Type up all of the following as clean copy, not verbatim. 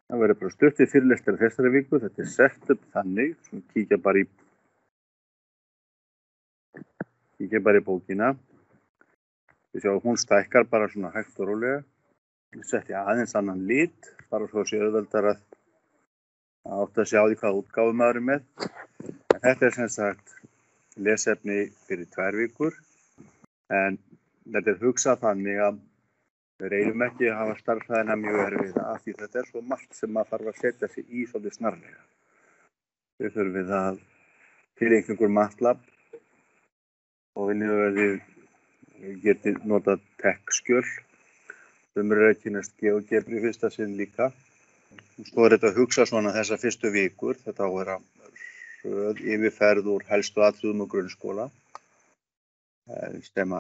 Það verður bara stutt í fyrirlestur þessari viku. Þetta sett upp þannig, svo kíkja bara í bókina. Við sjáum hún stækkar bara svona hægt og rólega. Við setja aðeins annan lit, bara svo sé auðveldar að átta sig á því hvað útgáfu maður er með. En þetta sem sagt lesefni fyrir 2 vikur. En þetta hugsað þannig að við reynum ekki að hafa stærðfræðina mjög erfiða af því þetta svo margt sem maður þarf að setja sig í svolítið snarlega. Við þurfum að tileinka einhver MATLAB og viljum að við geti notað TeX-skjöl. Sumir að kynast GeoGebra í fyrsta sinn líka. Svo þetta að hugsa svona þessa fyrstu vikur, þetta á að vera hröð yfirferð úr helstu atriðum og grunnskóla. Sem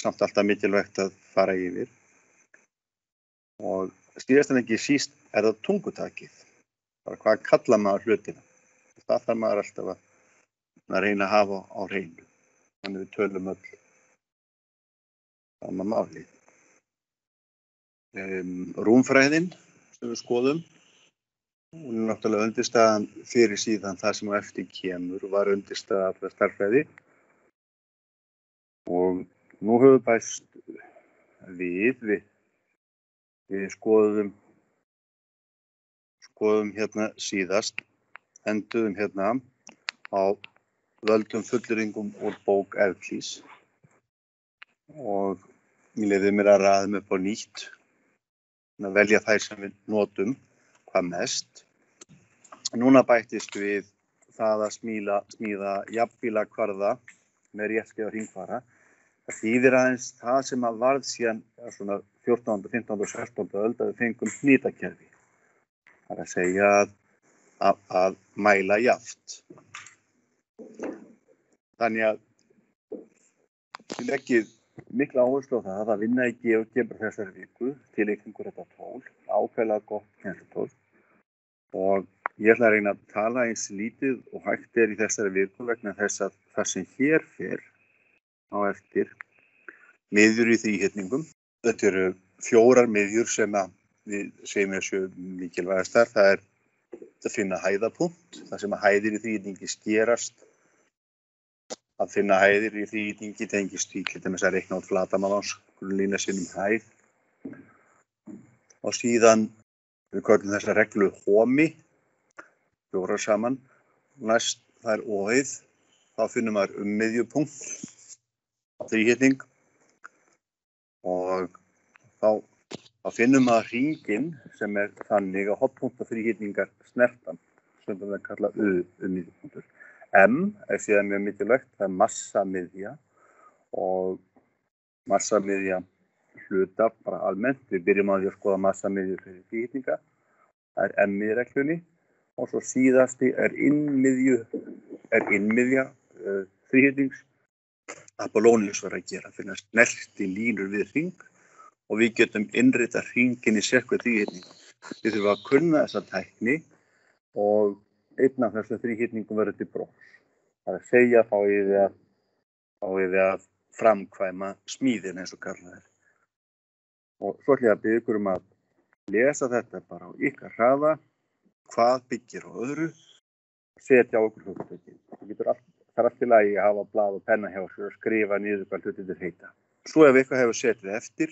samt alltaf mikilvægt að fara yfir. Og síðast en ekki síst það tungutakið. Bara hvað kallar maður hlutina. Það þarf maður alltaf að reyna að hafa á hreinu. Þannig við tölum öll sama málið. Rúmfræðin sem við skoðum, hún er náttúrulega undirstaðan fyrir síðan það sem á eftir kemur var undirstaða allra stærðfræði. Og nú höfum við bæst við skoðum hérna síðast, enduðum hérna á völdum fullyrðingum úr bók Evklíðs og ég leyfði mér að raða upp á nýtt, að velja þær sem við notum hvað mest. Núna bættist við það að smíða jafnbílakvarða með réttskeiða hringfara. Það þýðir aðeins það sem að varð síðan svona 14., 15. og 16. öld að við fengum hnitakerfi. Það er að segja að mæla jafnt. Þannig að við leggjum mikla áherslu á það að vinna í GeoGebra þessari viku til einhver þetta tól, ákveðlega gott kennslutól. Og ég ætla að reyna að tala eins lítið og hægt í þessari viku vegna þess að það sem hér fer á eftir miðjur í þríhyrningum. Þetta eru 4 miðjur sem við segjum séu mikilvægastar. Það er að finna hæðapunkt, það sem að hæðir í þríhyrningi skerast. Að finna hæðir í þríhyrningi tengist því til dæmis að reikna út flatarmál lína sinnum hæð. Og síðan við köllum þessa reglu homi, 4 saman. Næst það er óhæð, þá finnum maður miðjupunkt á þríhyrning og þá finnum maður hringinn sem er þannig að hornpunktar þríhyrningar snertan, sem það er kallað miðjupunktur. M er síðan mjög mikilvægt, það er massamiðja og massamiðja hluta bara almennt. Við byrjum á því að skoða massamiðju fyrir þríhyrninga. Það er M í reglunni og svo síðasti er innmiðja þríhyrnings. Apollonius var að gera, finna snerti línur við hring og við getum innritað hringinn í sérhver þríhyrning. Við þurfum að kunna þessa tækni og einn af þessum þríhyrningum verður til bróks. Það er að segja þá við að framkvæma smíðin eins og kallað er. Og svo ætla ég að biðja ykkur að lesa þetta bara á ykkar hraða, hvað byggir á öðru, setja á okkur hugtökin. Það er allt í lagi að hafa blað og penna hjá sér og skrifa niður hvað hlutirnir heita. Svo ef eitthvað hefur setið eftir,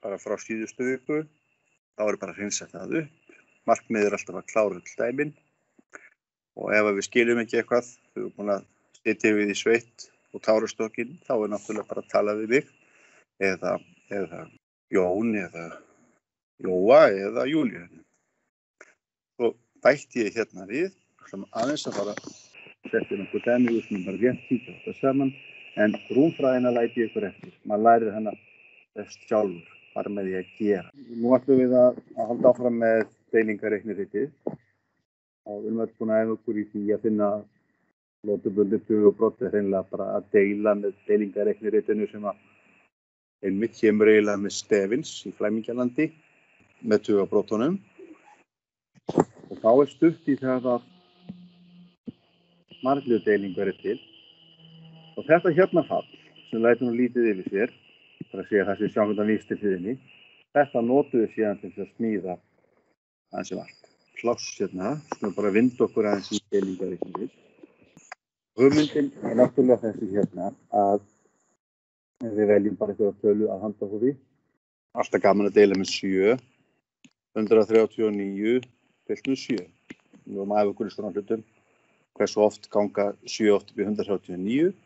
bara frá síðustu viku, þá er bara að hreinsa það upp. Markmiðið er alltaf að klára öll dæmin. Og ef við skiljum ekki eitthvað, við erum búin að sitja við í sveitt og tárastokkin, þá er náttúrulega bara að tala við mig, eða Jón, eða Jóa, eða Júlíu. Svo bætti ég hérna við, sem aðeins að fara að setja nokkuð dæmi úr sem bara rétt kíkja þetta saman, en rúmfræðina læti ég ykkur eftir. Maður lærir hana best sjálfur, bara með því að gera. Nú ætlum við að halda áfram með deilingareikniritið. Og við erum öll búin að æfa okkur í því að finna lotubundið tugabrot er hreinlega bara að deila með deilingareikniritinu sem að einmitt kemur eiginlega með Stevins í Flæmingjalandi með tugabrotunum. Og þá er stutt í það að margliðdeilingar er til. Og þetta hérna fall sem lætur nú lítið yfir sér, það er að segja það sem sjáum þetta víst til hliðinni, þetta notum við síðan til að smíða aðeins allt. Pláss hérna, svona bara vinda okkur aðeins í deilingareikninginn. Hugmyndin er náttúrulega þessi hérna að við veljum bara einhverja tölu að handahófi. Alltaf gaman að deila með 7. 139 deilt með 7. Við erum að æfa okkur í svona hlutum. Hversu oft ganga 7 oft upp í 139?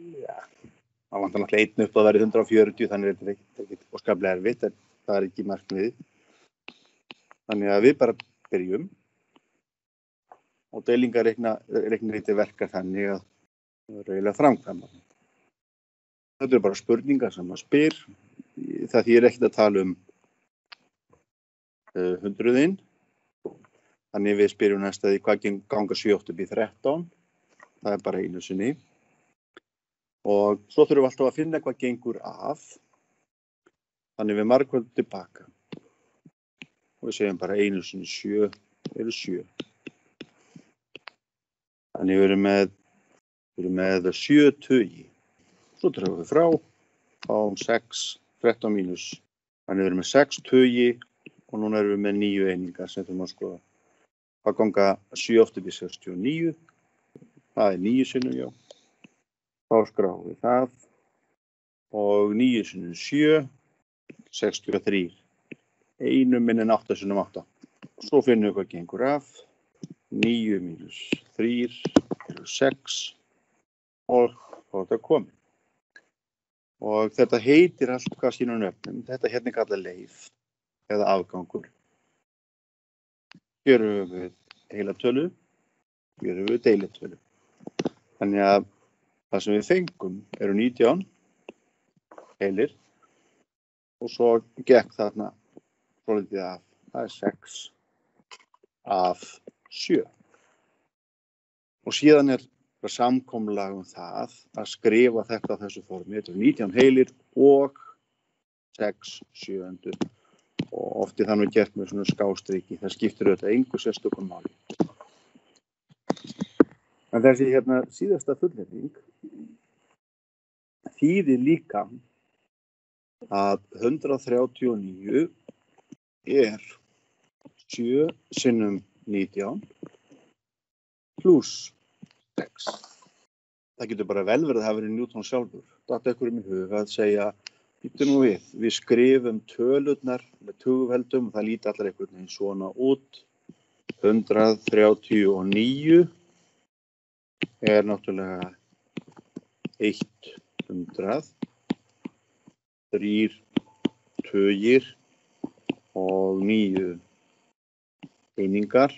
Já, það vantar náttúrulega einn upp að vera 140, þannig er þetta ekki óskaplega erfitt, en það er ekki markmiðið. Þannig að við bara byrjum og deilingareikniriti verkar þannig að það er eiginlega framkvæma. Þetta eru bara spurningar sem maður spyr. Það þýðir ekkert að tala um hundruðin. Þannig við spyrjum næst að því hvað ganga 7 oft upp í 13. Það er bara einu sinni. Og svo þurfum við alltaf að finna hvað gengur af. Þannig við margföldum tilbaka. Og við segjum bara einu sinni 7 eru 7. Þannig við erum með 7 tugi. Svo drögum við frá, fáum 6, 13 mínus. Þannig við erum með 6 tugi og núna erum við með 9 einingar sem þurfum að skoða. Það ganga 7 oft upp í 69. Það er 9 sinnum, já. Þá skráum við það. Og 9 sinnum 7, 63. 1 minni en 8 sinnum 8. Svo finnum við hvað gengur af. 9 mínus 3 eru 6 og þetta er komið. Og þetta heitir allt hvað sínum nöfnum. Þetta hérna er kallað leið eða afgangur. Gerum við heila tölu, gerum við deilitölu. Þannig að það sem við fengum eru 19 heilir og svo gekk þarna svolítið af. Það er 6 af 7. Og síðan er samkomulag það að skrifa þetta á þessu formi. Þetta eru 19 heilir og 6 sjöundur. Og oft er það nú gert með svona skástriki. Það skiptir auðvitað engu sérstökum máli. En þessi hérna síðasta fullyrðing þýðir líka að 139 er 7 sinnum 19 pluss 6. Það getur bara vel verið að það verið Newton sjálfur. Datt einhverjum í hug að segja, býttu nú við skrifum tölurnar með tugveldum og það líti allar einhvern veginn svona út. 139 er náttúrulega 100, 3 tugir og 9 einingar.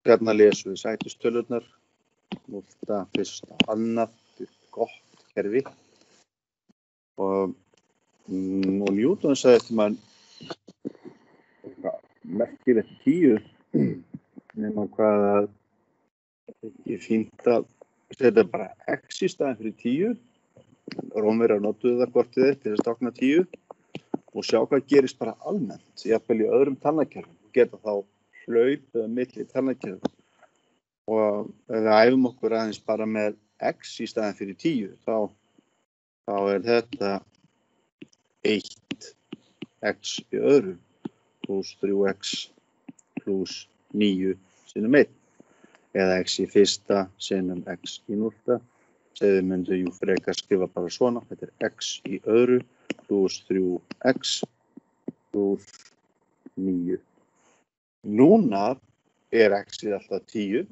Hérna lesum við sætistölurnar, 0, 1, annað, gott kerfi. Og Newton sagði eftir mann merkir eftir 10 nema hvað að ekki fínt að setja bara x í staðinn fyrir 10. Rómverjar notuðu það kortið til að tákna 10 og sjá hvað gerist bara almennt, jafnvel í öðrum talnakerfum. Geta þá hlaup eða milli talnakerfum. Og ef við æfum okkur aðeins bara með x í staðinn fyrir 10, þá er þetta 1x í öðru pluss 3x pluss 9 sinnum 1. Eða x í fyrsta sinnum x í 0. Segðu myndu frekar skrifa bara svona. Þetta er x í öðru pluss 3x pluss 9. Núna er x í alltaf 10.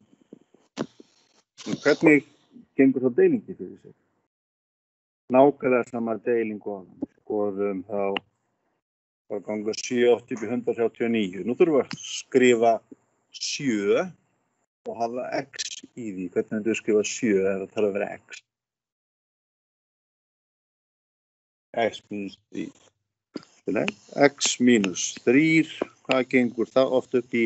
Hvernig gengur þá deilingi fyrir sig? Nákvæmlega sama deilingu á hann. Skoðum þá ganga 7 oft upp í 139. Nú þurfum við að skrifa 7 og hafa x í því. Hvernig myndu við skrifa 7 ef það þarf að vera x? X mínus 3. X mínus 3. Hvað gengur það oft upp í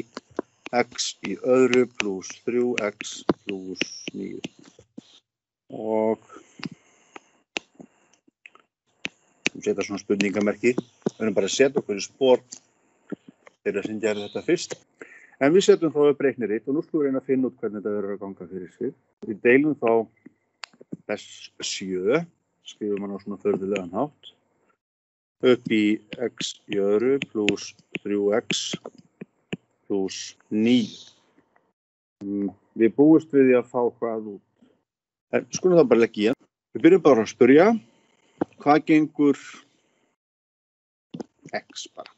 x í öðru pluss 3x pluss 9. Og setja svona spurningamerki. Við erum bara að setja okkur í spor þeirra sem gerði þetta fyrst. En við setjum þá upp reiknirit og nú skulum við reyna að finna út hvernig þetta verður að ganga fyrir sig. Við deilum þá þess 7, skrifum hann á svona förðulegan hátt. upp í x í öðru pluss 3x pluss 9. Við búumst við því að fá hvað út. En skulum það bara leggja í. Við byrjum bara að spyrja, hvað gengur x bara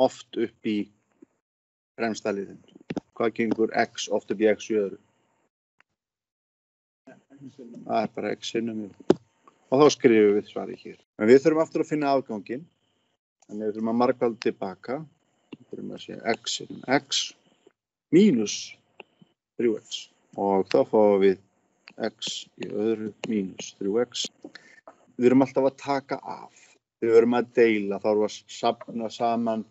oft upp í fremsta liðin? Hvað gengur x oft upp í x í öðru? Það bara x sinnum. Og þá skrifum við svarið hér. En við þurfum aftur að finna afganginn. Þannig við þurfum að margfalda tilbaka. Við þurfum að segja x sinnum x mínus 3x. Og þá fáum við x í öðru mínus 3x. Við erum alltaf að taka af. Við erum að deila, þá erum við að safna saman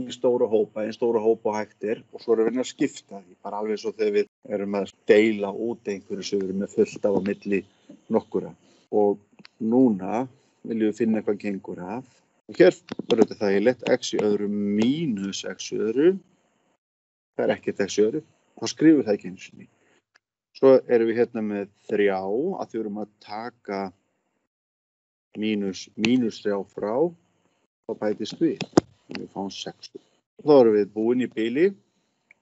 í stóra hópa og hægt er, og svo erum við að skipta því, bara alveg svo þegar við erum að deila út einhverju sem við erum með fullt af á milli nokkura. Og núna viljum við finna hvað gengur af. Og hér verður þetta þægilegt, x í öðru mínus x í öðru. Það er ekkert x í öðru, þá skrifum við það ekki einu sinni. Svo erum við hérna með 3, að því erum að taka mínus 3 frá, þá bætist við. Við fáum 6. Þá erum við búin í bili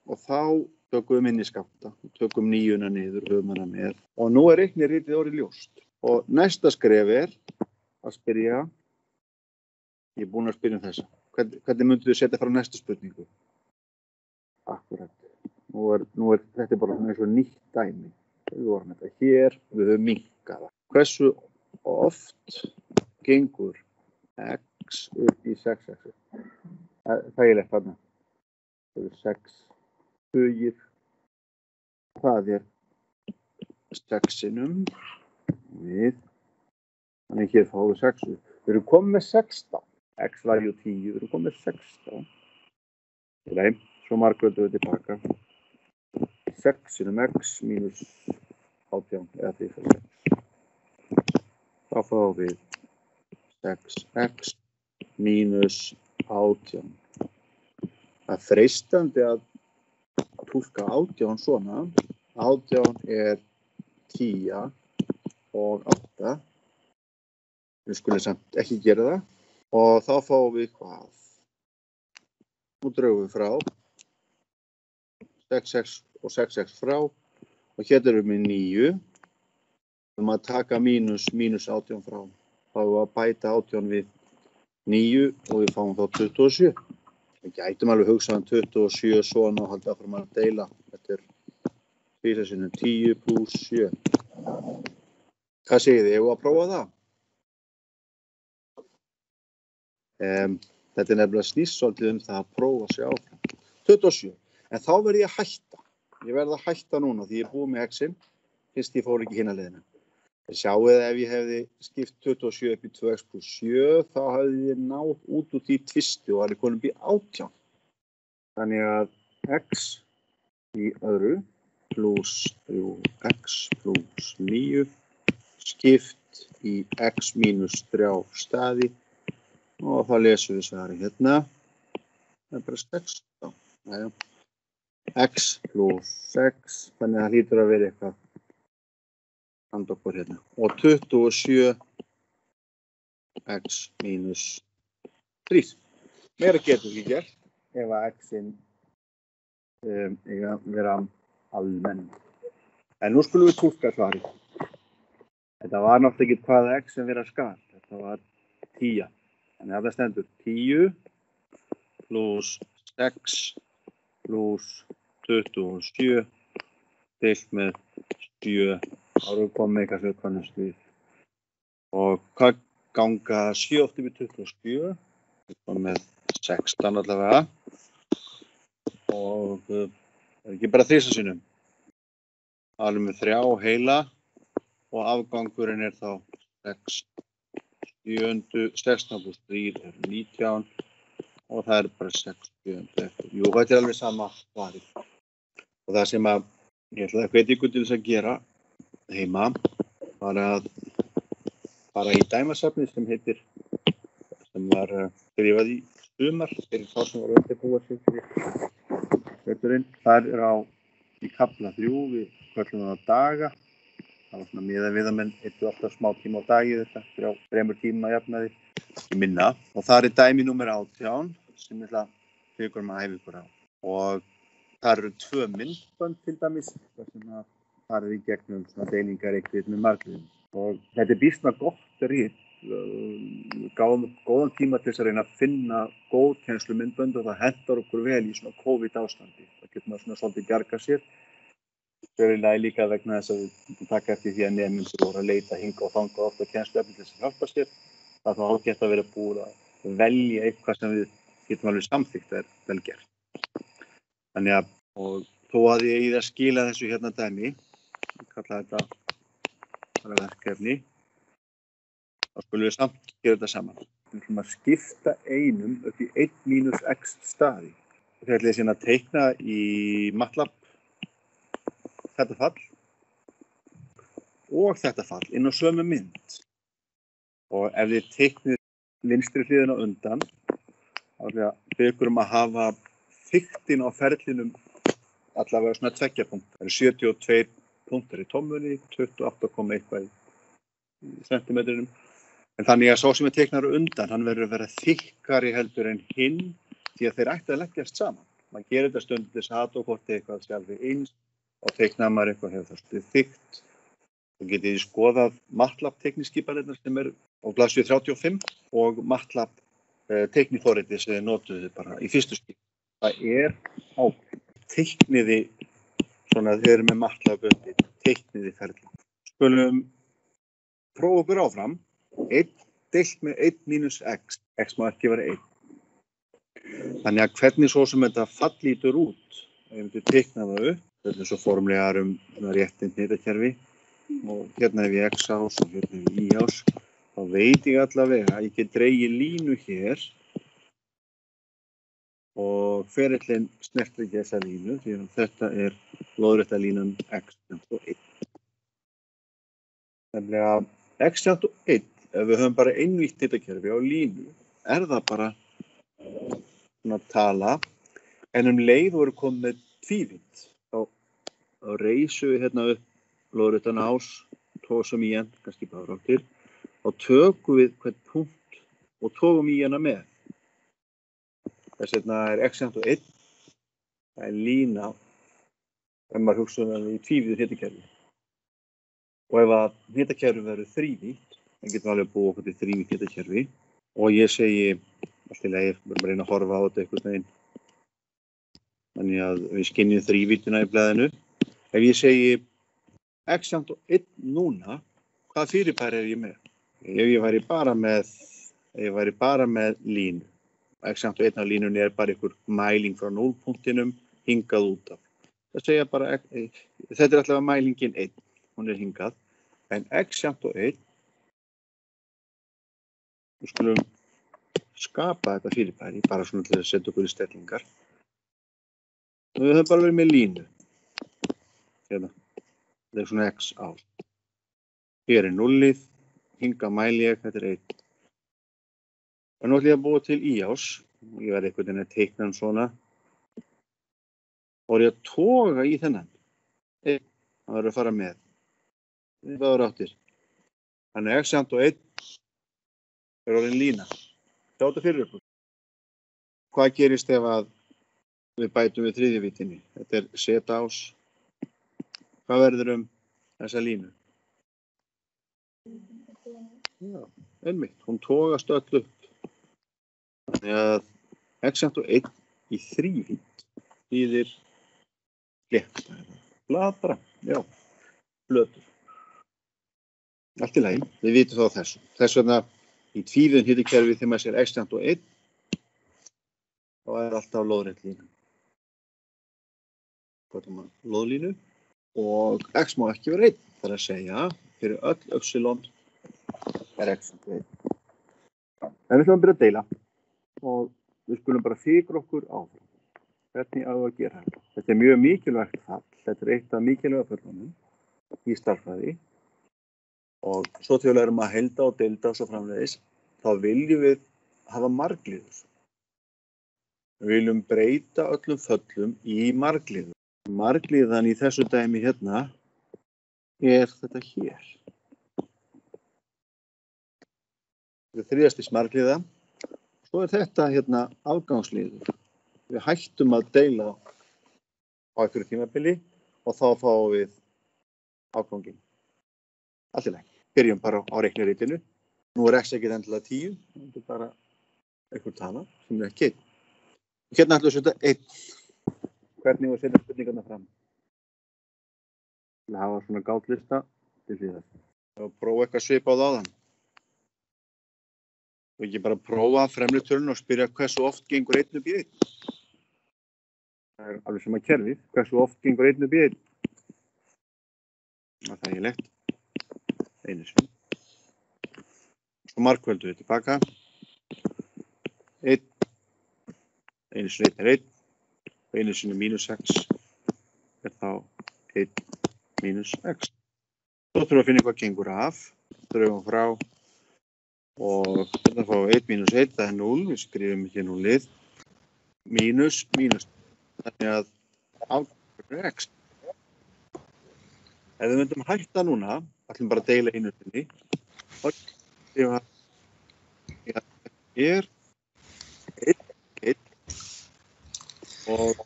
og þá tökum við minniskafta. Við tökum 9 niður, höfum hana með. Og nú er reikniritið orðið ljóst. Og næsta skref er að spyrja, ég er búin að spyrja þessa. Hvernig myndu þið setja frá næstu spurningu? Akkurat. Nú er þetta bara eins og nýtt dæmi. Við vorum þetta hér, við höfum minnkað það. Hversu oft gengur x upp í 6x? Þægilegt þarna. Það eru 6 hugir. Það er 6 sinnum við. Þannig hér fáum við 6. Við erum komið með 16. X var jú 10, við erum komið með 16. Nei, svo margföldum við tilbaka. 6 sinnum x mínus 18 eða því fyrir 6. Þá fáum við 6x mínus 18. Það er freistandi að túlka 18 svona. 18 er 10 og 8. Við skulum samt ekki gera það. Og þá fáum við hvað? Nú draugum við frá. 6x og 6x frá. Og hérna erum við 9. Við erum að taka mínus 18 frá. Þá erum við að bæta 18 við 9 og við fáum þá 27. Við gætum alveg hugsað 27 svona og halda áfram að deila. Þetta er 4 sinnum 10 pluss 7. Hvað segið þið? Eigum við að prófa það? Þetta er nefnilega snýst svolítið það að prófa sig áfram. 27. En þá verð ég að hætta. Ég verð að hætta núna því ég er búið með x-in. Fyrst ég fór ekki hina leiðina. Sjáu þið ef ég hefði skipt 27 upp í 2x pluss 7, þá hefði ég náð út úr því tvisti og það er konum upp í 18. Þannig að x í öðru pluss 3x pluss 9 skipt í x mínus 3 staði og þá lesum við svarið hérna. Það er bara 16. Næja. X pluss 6, þannig að það hlýtur að vera eitthvað handa okkur hérna. Og 27 x mínus 3. Meira getur ekki gert ef að x-in vera almenn. En nú skulum við túlka svarið. Þetta var náttúrulega ekki hvaða x-in vera skal. Þetta var 10. Þannig að það stendur 10 pluss 6 pluss 27 deilt með 7. Þá erum við komið eitthvað sem kannast við. Og hvað ganga 7 oft yfir 27? Við komum með 16 allavega. Og það er ekki bara 3 sinnum. Það erum við 3 heila og afgangurinn er þá 6. 16 pluss 3 er 19 og það er bara 6. Jú, þetta er alveg sama svarið. Og það sem að ég ætla að hvetja ykkur til þess að gera heima var að fara í dæmasafnið sem var skrifað í sumar fyrir þá sem var undirbúa sig fyrir veturinn. Þar er í kafla 3, við köllum það á daga. Það var svona miðað við að menn eittu alltaf smá tíma á dagi þetta, 3 tíma að jafnaði. minna og það dæmi númer 18 sem ég ætla að æfa ykkur á. Og það eru 2 myndbönd til dæmis sem að farið í gegnum svona deilingarreikrit með margliðum. Og þetta býsna gott rit, gáðum góðan tíma til þess að reyna að finna góð kennslumyndbönd og það hentar okkur vel í svona COVID ástandi. Það getur maður svona svolítið bjarga sér. Sögulega líka vegna þess að við taka eftir því að nemendur voru að leita hinga og þanga oft á kennsluefni til þess að hjálpa sér. Það þá ágætt að vera búið að velja eitthvað sem við getum alveg samþykkt er vel gert. Þannig að, og þó að ég í það skila þessu hérna dæmi, ég kalla þetta verkefni, þá skulum við samt gera þetta saman. Við ætlum að skipta einum upp í 1 mínus x staði. Þegar ætlum ég síðan að teikna í MATLAB þetta fall og þetta fall inn á sömu mynd. Og ef þið teiknið vinstri hliðina undan, þá ætlum ég að biðja ykkur að hafa þykktin á ferlinum allavega svona 2 punktar. Það eru 72 punktar í tómmunni, 28, eitthvað í sentimetrinum. En þannig að sá sem er teiknar undan, hann verður að vera þykkari heldur en hinn því að þeir ættu að leggjast saman. Man gerir þetta stundum þess að og hvort eitthvað sjálfi eins og teiknar maður eitthvað hefur það stuð þykkt. Þá getið þið skoðað MATLAB teikniskipanirnar sem er á blaðsíðu 35 og MATLAB teikniforritið sem þið notuðu bara í fyrstu skip. Það er ákveð. Teikniði svona að þið eru með MATLAB uppi, teikniði ferli. Skulum prófa okkur áfram. 1 deilt með 1 mínus x. X má ekki vera 1. Þannig að hvernig svo sem þetta fall lítur út, ef við myndum teikna það upp, þetta er svo formlegar réttind hnitakerfi og hérna hef ég x-ás og hérna hef ég y-ás, þá veit ég allavega að ég get dregið línu hér og ferillinn snertir ekki þessa línu því að þetta er lóðrétta línan x-1. Þannig að x-1, ef við höfum bara einvítt hnitakerfi á línu, er það bara svona tala, en leið voru komið með tvívídd. Þá reisum við hérna upp lóðréttan ás, tósum í hann, kannski bara áttir, og tökum við hvern punkt og tókum í hana með. Þess vegna er x-1, það er lína, ef maður hugsa í tvívíðu hnitakerfi. Og ef að hnitakerfi verður þrívítt, þá getum við alveg búið okkur til þrívítt hnitakerfi, og ég segi, allt í lagi, við erum að reyna að horfa á þetta einhvers veginn. Þannig að við skynjum þrívíddina í blaðinu. Ef ég segi x-1 núna, hvaða fyrirbæri er ég með? Ef ég væri bara með línu. x-1 á línunni er bara einhver mæling frá 0-punktinum hingað út af. Það segja bara, þetta er allavega mælingin 1, hún er hingað. En x-1, við skulum skapa þetta fyrirbæri, bara svona til að setja okkur í stellingar. Og við höfum bara verið með línu. Hérna, þetta er svona x-ás. Hér er 0, hingað mæli ég, þetta er 1. Og nú ætlum ég að búa til y-ás. Ég verði einhvern veginn að teikna hann svona. Og ég að toga í þennan. Það verður að fara með. Það verður áttir. Þannig að x-1 er orðin lína. Sjá þetta fyrir ykkur. Hvað gerist ef að við bætum við þriðju víddinni? Þetta er z-ás. Hvað verður þessa línu? Já, einmitt. Hún togast öll upp. Þannig að x-1 í þrívídd þýðir létta. Blatra, já, blötur. Allt í lagi, við vitum þá þessu. Þess vegna í tvívíðum hnitakerfi þegar maður sér x-1, þá er alltaf lóðrétt lína. Lóðlínu og x má ekki vera 1. Það er að segja, fyrir öll epsilon er x-1. En við ætlum að byrja að deila og við skulum bara fikra okkur áfram. Hvernig á að gera þetta? Þetta er mjög mikilvægt fall. Þetta er eitt af mikilvæga fallunum í stærðfræði. Og svo til við lærum að heilda og deilda og svo framvegis, þá viljum við hafa margliður. Við viljum breyta öllum föllum í margliður. Margliðan í þessu dæmi hérna er þetta hér. Þetta er þriðasti margliða. Svo er þetta hérna afgangsliður. Við hættum að deila á einhverju tímabili og þá fáum við afganginn. Allt í lagi. Byrjum bara á reikniritinu. Nú er x ekki endilega 10, þetta er bara einhver tala sem er ekki 1. Hérna ætlum við að setja 1. Hvernig við setja spurningarna fram? Það hafa svona gátlista til hliðar. Og prófa eitthvað svipað á þann. Og ekki bara prófa fremri tölun og spyrja hversu oft gengur 1 upp í 1. Það er alveg sem að kerfið. Hversu oft gengur 1 upp í 1. Það er þægilegt. Einu sinni. Svo markvöldu við tilbaka. 1. Einu sinni 1 er 1. Og einu sinni mínus x er þá 1 mínus x. Svo þurfum við að finna hvað gengur af. Drögum frá. Og þetta fá 1 mínus 1, það er 0. Við skrifum ekki 0-ið. Mínus, mínus. Þannig að afgangur er x. Ef við myndum hætta núna, ætlum bara að deila einu sinni. Og skrifa hér 1, 1 og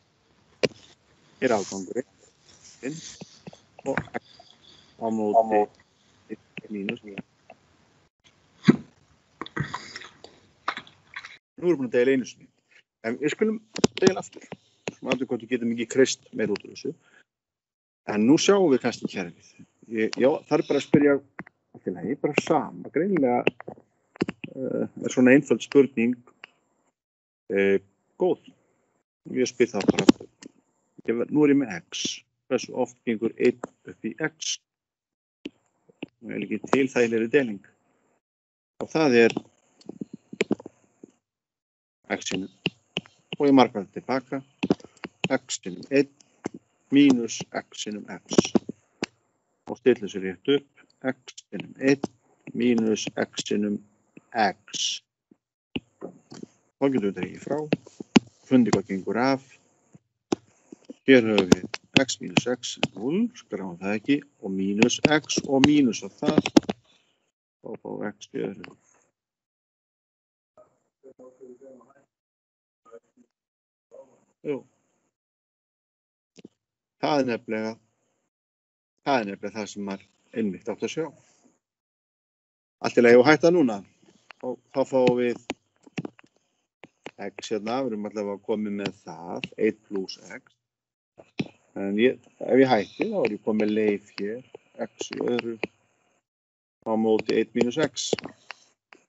hér afgangurinn og á móti 1 mínus 1. Nú erum við búin að deila einu sinni. En við skulum deila aftur. Svo aðeins hvort við getum ekki kreist meir út úr þessu. En nú sjáum við kannski kerfið. Já, það er bara að spyrja allt í lagi, bara sama. Greinilega er svona einföld spurning góð. Ég spyr það bara aftur. Nú er ég með x. Hversu oft gengur 1 upp í x? Það er ekki til þægilegri deling. Og það er x-inu. Og ég marka þetta tilbaka. X-inu 1 mínus x-inu x. Og stilla sér rétt upp. X-inu 1 mínus x-inu x. Þá getum við dregið frá. Fundið hvað gengur af. Hér höfum við x mínus x 0, skráum það ekki, og mínus x og mínus á það. Og fá x í öðru. Jú. Það er nefnilega það sem maður einmitt átt að sjá. Allt í lagi og hætta núna. Og þá fáum við x hérna, við erum allavega komið með það, 1 plus x. En ef ég hætti, þá er ég komið leif hér, x í öðru, á móti 1 mínus x.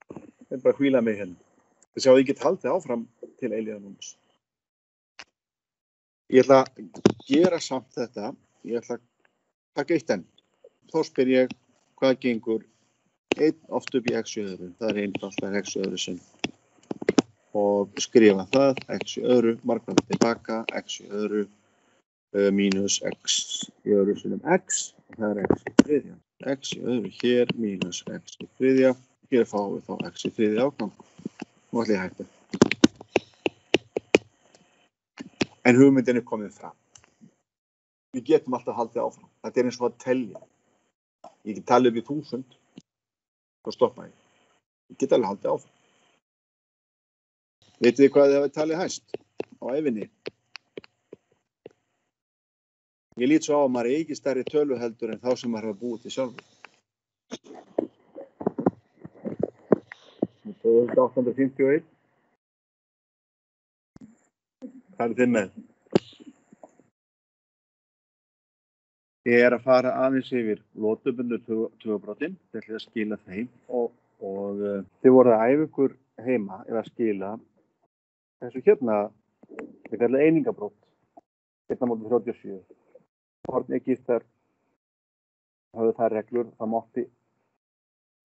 Það er bara að hvíla mig hérna. Þið sjáu að ég get haldið áfram til eilífðarnúms. Ég ætla að gera samt þetta, ég ætla að taka 1 enn. Þá spyr ég hvað gengur 1 oft upp í x í öðru. Það er einfalt að x í öðru sinn. Og skrifa það, x í öðru, markvæða tilbaka, x í öðru, mínus x í öðru sinnum x. Og það er x í þriðja. X í öðru hér, mínus x í þriðja. Hér fáum við þá x í þriðja ágang. Nú ætla ég að hætta. En hugmyndin er komið fram. Við getum alltaf haldið áfram. Þetta er eins og að telja. Ég get talið upp í 1000 og stoppa ég. Ég get alveg haldið áfram. Vitið þið hvað þið hafið talið hæst á ævinni? Ég lít svo á að maður er ekki stærri töluheldur en þá sem maður hafa búið til sjálfur. 2851. Hvað er þið með? Ég er að fara aðeins yfir lotubundu tugabrotin til að skila þeim og þið voruð að æfa ykkur heima eða skila þessu hérna, við kallum einingabrót, hérna móti 37. Forn-Egyptar höfðu þær reglur, það mátti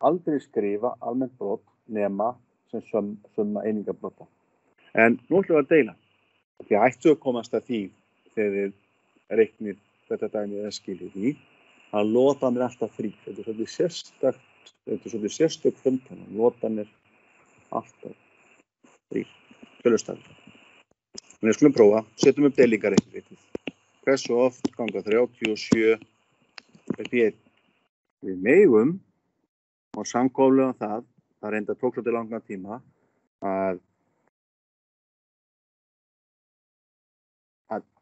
aldrei skrifa almennt brot nema sem summa einingabróta. En nú ætlum við að deila. Því ættu að komast að því þegar þið reiknið þetta dæmi eða skiljið því að lotan er alltaf frí. Þetta er svolítið sérstök fundtala. Lotan er alltaf frí. Tölustafur. En við skulum prófa. Setjum upp deilingarreiknið. Hversu oft ganga 37 upp í 1? Við megum og samkoflega það það reynda tók svolítið langan tíma að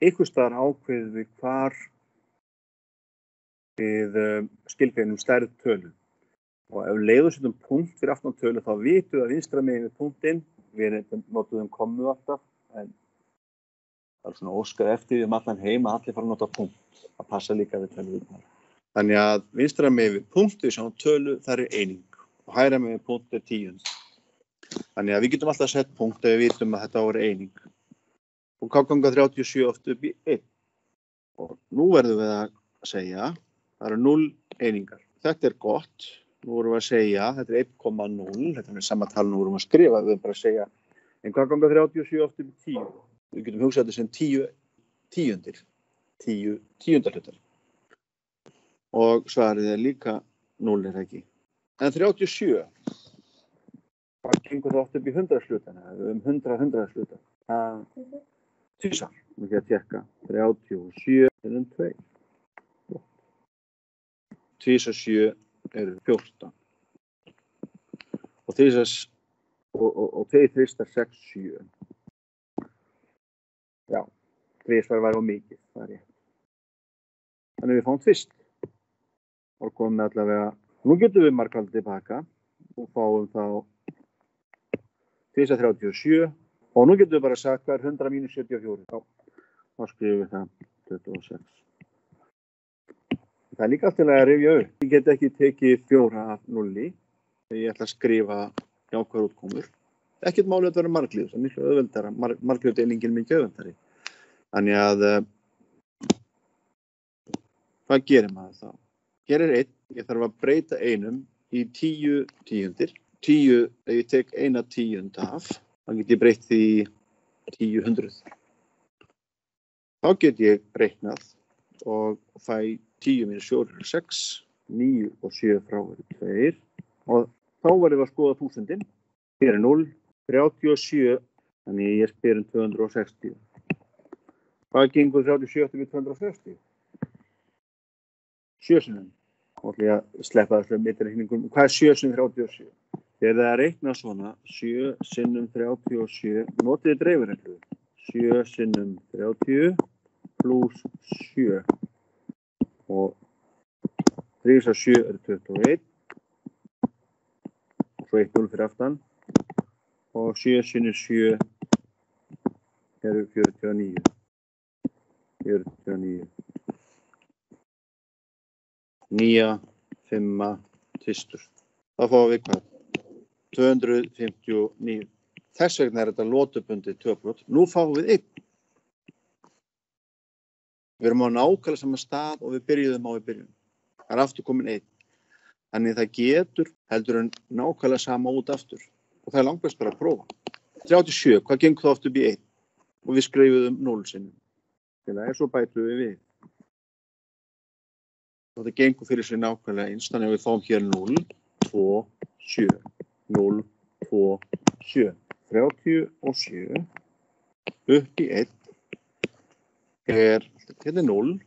einhvers staðar ákveðum við hvar við skilgreinum stærð tölu. Og ef leiðum setjum punkt fyrir aftan tölu þá vitum við að vinstra megin við punktinn, við notuðum kommu alltaf, en það svona óskað eftir við allan heim að allir fara að nota punkt. Það passa líka við tölurnar. Þannig að vinstra megin við punkt við sjáum tölu, það eining og hægra megin við punkt tíund. Þannig að við getum alltaf sett punkt ef við vitum að þetta voru eining. Og hvað ganga 37 oft upp í 1. Og nú verðum við að segja, það eru 0 einingar. Þetta gott. Nú vorum við að segja, þetta 1,0, þetta sama tal nú vorum við að skrifa, við verðum bara að segja, en hvað ganga 37 oft upp í 10? Við getum hugsað þetta sem 10 tíundir, 10 tíundarhlutar. Og svarið líka 0 ekki. En 37, hvað gengur það oft upp í 100 hlutana, 100 hundraðshluta? Tvisvar, við getum að tekka, 37 er 2. Tvisvar 7 eru 14. Og tveir þristar 6, 7. Já, þrisvar var mikið, það rétt. Þannig við fáum tvist. Og komum með allavega, nú getum við margfaldið tilbaka og fáum þá tvistar 37 og nú getum við bara sagt hvað 100 mínus 74. Þá skrifum við það 26. Það líka alltaf að rifja upp. Ég get ekki tekið 4 af 0 þegar ég ætla að skrifa jákvæðar útkomur. Ekkert málið að vera marglið, það miklu auðveldara. Margliðdeilingin mikið auðveldari. Þannig að, hvað gerir maður þá? Hér 1, ég þarf að breyta einum í 10 tíundir. 10, ef ég tek 1 tíund af, þá get ég breytt því 10 hundruð. Þá get ég reiknað og fæ 10 mínus 4 eru 6, 9 og 7 frá eru 2 og þá verðum við að skoða þúsundin. Hér 0, 37, þannig ég spyr 260. Hvað gengur 37 við 260? 7 sinnum. Þá ætla ég að sleppa þessu mitreikningum. Hvað 7 sinnum 37? Þegar það reikna svona, 7 sinnum 37, notið dreifirreglu. 7 sinnum 30 pluss 7. Og 3 og 7 eru 21. Og svo 1 0 fyrir aftan. Og 7 sinnum 7 eru 49. 49. 9, 5, tvistur. Þá fáum við hvað? 259. Þess vegna þetta lotubundið töflot. Nú fáum við 1. Við erum á nákvæmlega sama stað og við byrjuðum á í byrjun. Það aftur komin 1. Þannig það getur heldur en nákvæmlega sama út aftur. Og það langbest bara að prófa. 37, hvað gengur það oft upp í 1? Og við skrifuðum 0 sinnum. Til að svo bætum við. Og það gengur fyrir sig nákvæmlega eins. Þannig að við fáum hér 0, 2, 7. 0, 2, 7. 37 upp í 1 hérna 0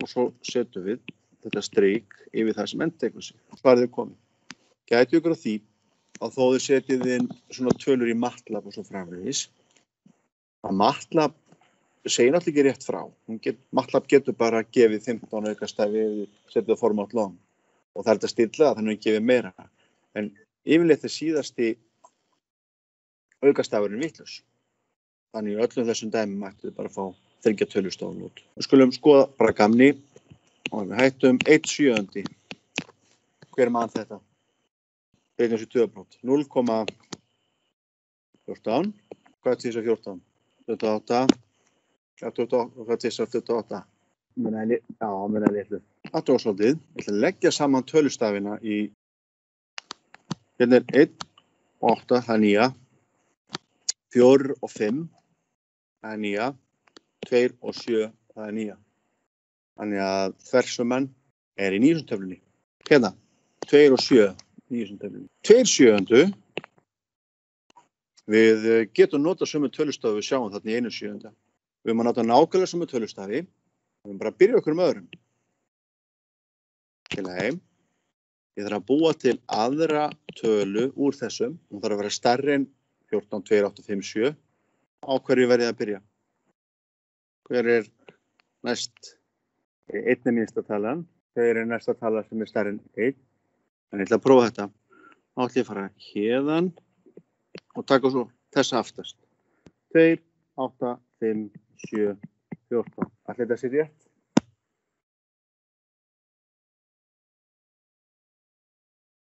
og svo setjum við þetta strik yfir það sem endtekur sig. Svarið komið. Gæti ykkur á því að þó þið setjið inn svona tölur í MATLAB og svo framvegis að MATLAB segir náttúrulega ekki rétt frá. MATLAB getur bara gefið 15 aukastæfi ef þið setjið það format long og það að stilla þannig að það gefið meira. En yfirleitt síðasti aukastafurinn vitlaus. Þannig í öllum þessum dæmum ættu þið bara að fá 3 tölustofnút. Við skulum skoða bara gamni og við hættum 1/7. Hver mann þetta? Breytum þessu töflot. 0,14. Hvað er þess að 14? 28. 28. Hvað er þess að 28? Munið litlu. Þetta var svolítið. Ég ætla að leggja saman tölustafina í hérna 1, 8, það 9. 4 og 5, það 9. 2 og 7, það 9. Þannig að þversuman í 9. töflunni. Hérna, 2 og 7, 9. töflunni. 2/7. Við getum notað sömu tölustafi við sjáum þarna í 1/7. Við erum að nota nákvæmlega sömu tölustafi. Við erum bara að byrja okkur öðrum. Til heim. Ég þarf að búa til aðra tölu úr þessum. Hún þarf að vera stærri en 14, 2, 8, 5, 7. Á hverju verð ég að byrja? Hver er næst? 1 er minnsta talan. 2 er næsta tala sem er stærri en 1. En ég ætla að prófa þetta. Þá ætla ég að fara héðan og taka svo þessa aftast. 2, 8, 5, 7, 14. Ætli þetta sé rétt?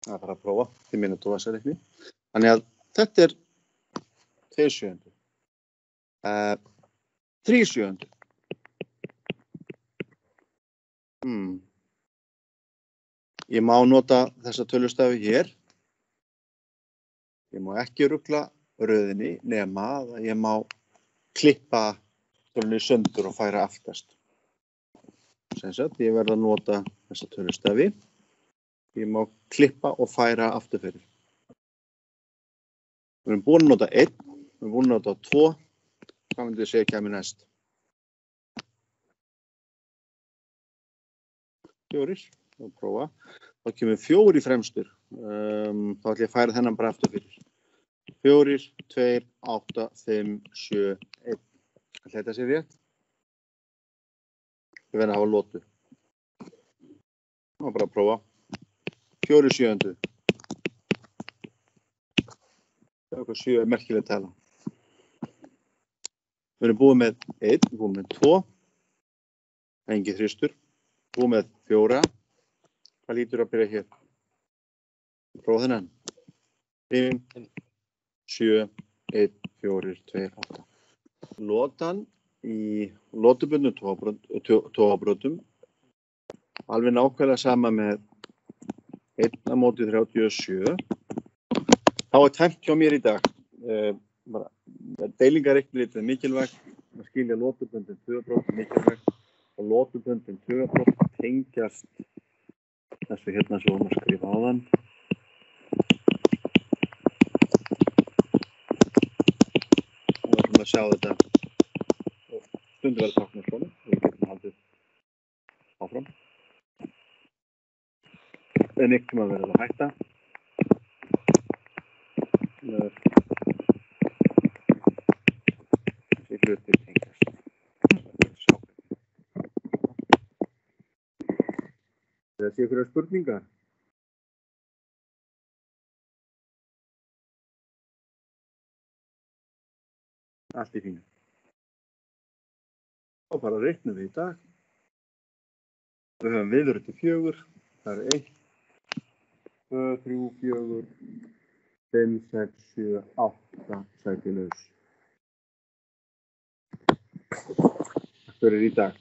Það er bara að prófa. Þið minna þú að segja reikni. Þannig að þetta er 2 sjöundu. 3 sjöundu. Ég má nota þessa tölustafi hér. Ég má ekki rugla röðinni nema að ég má klippa tölunni sundur og færa aftast. Sem sagt, ég verð að nota þessa tölustafi. Ég má klippa og færa aftur fyrir. Við erum búin að nota 1, við erum búin að nota 2. Hvað myndi ég segja kemur næst? 4, og prófa. Þá kemur 4 fremstur. Þá ætla ég að færa þennan bara aftur fyrir. 4, 2, 8, 5, 7, 1. Ætli þetta sé rétt? Ég verð að hafa lotu. Og bara að prófa. 4 sjöundu. Það er hvað 7 er merkileg tala. Við erum búið með 1, við erum búið með 2. Engin þristur. Búið með 4. Hvað lítur að byrja hér? Prófa þennan. 5, 7, 1, 4, 2, 8. Lotan í lotubundum tóabrotum. Alveg nákvæmlega sama með 1 á móti 37. Þá er tæmt hjá mér í dag. Deilingarreiknilítið er mikilvægt. Að skilja lotubundin tóabrot er mikilvægt. Og lotubundin tóabrot tengjast þessu hérna sem við skrifa áðan. Það var svona að sjá þetta. Og stundu verið tákna svona. Við getum haldið áfram. En ykkur maður verður að hætta. Þessi hlutir tengjast. Það sé ykkur spurningar. Allt í fínu. Þá bara reiknum við í dag. Við höfum viðurinn til 4. Það er 1. 2, 3, 4, 5, 6, 7, 8 sæti laus. Takk fyrir í dag.